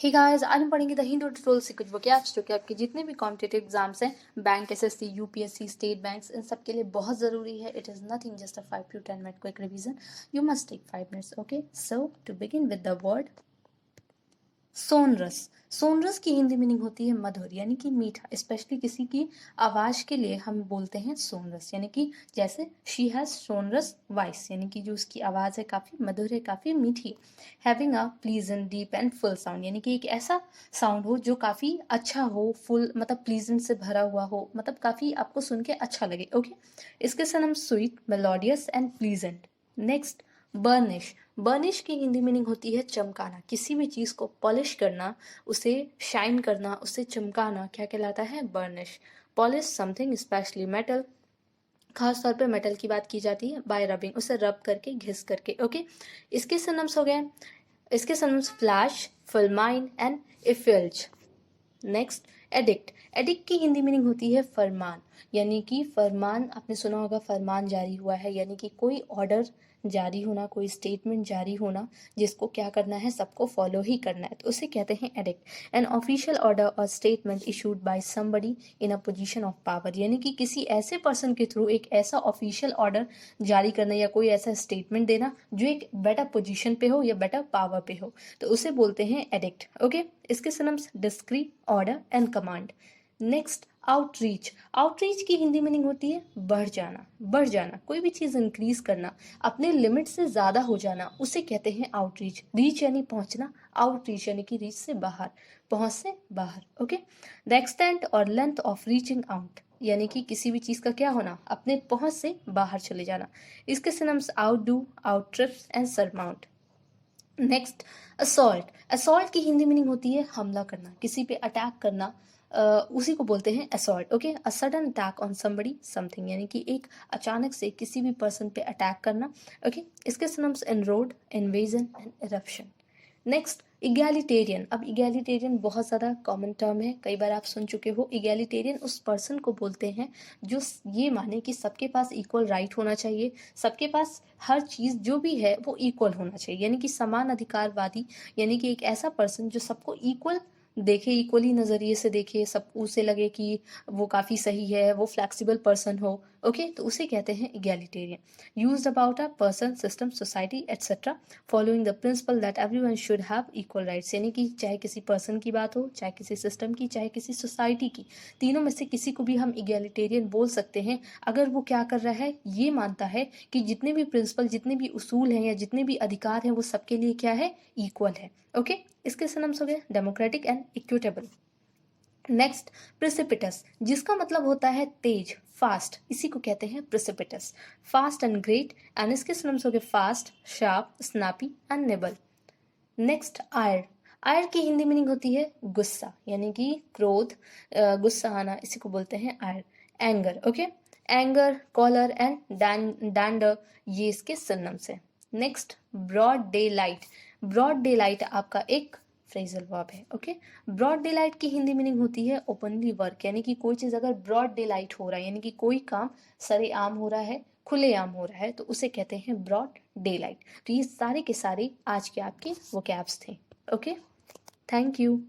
Hey guys, आज हम पढ़ेंगे द हिंदू ट्यूटोरियल से कुछ vocabs जो कि आपके जितने भी कॉम्पिटिटिव एग्जाम्स हैं, bank, SSC, UPSC, state banks, इन सब के लिए बहुत ज़रूरी है. It is nothing just a 5 to 10 minute quick revision. You must take 5 minutes. Okay, so to begin with the word sonorous. Sonorous की हिंदी मीनिंग होती है मधुर, यानी कि मीठा. स्पेशली किसी की आवाज के लिए हम बोलते हैं सोनरस, यानी कि जैसे शी हैज सोनरस वॉइस, यानी कि जो उसकी आवाज है काफी मधुर है, काफी मीठी. Having a pleasant, deep and full sound, यानी कि एक ऐसा साउंड हो जो काफी अच्छा हो, फुल मतलब प्लीजेंट से भरा हुआ हो, मतलब काफी आपको सुन के अच्छा लगे. ओके, इसके साथ हम sweet, melodious and pleasant. Next, burnish. Burnish की हिंदी मीनिंग होती है चमकाना. किसी भी चीज को पॉलिश करना, उसे शाइन करना, उसे चमकाना क्या कहलाता है? Burnish. Polish something specially metal, खास तौर पे मेटल की बात की जाती है. बाय रबिंग, उसे रब करके, घिस करके. ओके, इसके सिनोनिम्स हो गए. इसके सिनोनिम्स फ्लैश, फिल्माइन एंड इफिल्ज. Next, edict. एडिक्ट की हिंदी मीनिंग होती है फरमान, यानी कि फरमान, आपने सुना होगा फरमान जारी हुआ है, यानी कि कोई ऑर्डर जारी होना, कोई स्टेटमेंट जारी होना जिसको क्या करना है, सबको फॉलो ही करना है, तो उसे कहते हैं एडिक्ट. एन ऑफिशियल ऑर्डर और statement issued by somebody in a position of power, यानी कि किसी ऐसे पर्सन के थ्रू एक ऐसा ऑफिशियल ऑर्डर जारी करना या कोई ऐसा स्टेटमेंट देना जो एक बेटर पोजीशन पे हो या बेटर पावर पे हो, तो उसे बोलते हैं एडिक्ट. ओके, इसके synonyms decree, order and command. Next, outreach. Outreach की हिंदी मीनिंग होती है बढ़ जाना. बढ़ जाना, कोई भी चीज इंक्रीज करना, अपने लिमिट से ज्यादा हो जाना, उसे कहते हैं आउटरीच. रीच यानी पहुंचना, आउटरीच यानी कि रीच से बाहर, पहुंच से बाहर. ओके, द एक्सटेंट और लेंथ ऑफ रीचिंग आउट, यानी कि किसी भी चीज का क्या होना, अपने पहुंच से बाहर चले जाना. इसके synonyms outdo, outstrips and surmount. Next, assault. Assault की हिंदी मीनिंग होती है हमला करना, किसी पे अटैक करना, उसी को बोलते हैं assault. Okay, a sudden attack on somebody something, यानी कि एक अचानक से किसी भी पर्सन पे अटैक करना. ओके, इसके synonyms इनरोड, invasion and eruption. Next, egalitarian. अब इगैलिटेरियन बहुत ज़्यादा कॉमन टर्म है, कई बार आप सुन चुके हो. इगैलिटेरियन उस पर्सन को बोलते हैं जो ये माने कि सबके पास इक्वल राइट होना चाहिए, सबके पास हर चीज़ जो भी है वो इक्वल होना चाहिए, यानी कि समान अधिकारवादी, यानी कि एक ऐसा पर्सन जो सबको इक्वल देखे, इक्वली नज़रिए से देखे, सब उसे लगे कि वो काफ़ी सही है, वो फ्लेक्सिबल पर्सन हो. ओके, तो उसे कहते हैं egalitarian. Used about a person, system, society etcetera, following the principal that everyone should have equal rights, यानी कि चाहे किसी पर्सन की बात हो, चाहे किसी सिस्टम की, चाहे किसी सोसाइटी की, तीनों में से किसी को भी हम इगैलिटेरियन बोल सकते हैं अगर वो क्या कर रहा है, ये मानता है कि जितने भी प्रिंसिपल, जितने भी उसूल हैं या जितने भी अधिकार हैं वो सबके लिए क्या है, इक्वल है. ओके, इसके सिनोनिम्स हो गए डेमोक्रेटिक एंड इक्विटेबल. नेक्स्ट, प्रिसिपिटस, जिसका मतलब होता है तेज, फास्ट, इसी को कहते हैं precipitous. Fast and great. And इसके सिनोनिम्स हो गए fast, sharp, snappy and nimble. Next, ire. Ire की हिंदी मीनिंग होती है गुस्सा, यानी कि क्रोध, गुस्सा आना, इसी को बोलते हैं ire. Anger. Okay, anger, choler and dander, ये इसके सिनोनिम्स है. Next, broad daylight. Broad daylight आपका एक फ्रेजल वर्ब है. ओके, ब्रॉड डे लाइट की हिंदी मीनिंग होती है ओपनली वर्क, यानी कि कोई चीज अगर ब्रॉड डे लाइट हो रहा है, यानी कि कोई काम सरेआम हो रहा है, खुलेआम हो रहा है, तो उसे कहते हैं ब्रॉड डे लाइट. तो ये सारे के सारे आज के आपके vocabs थे. Okay, thank you.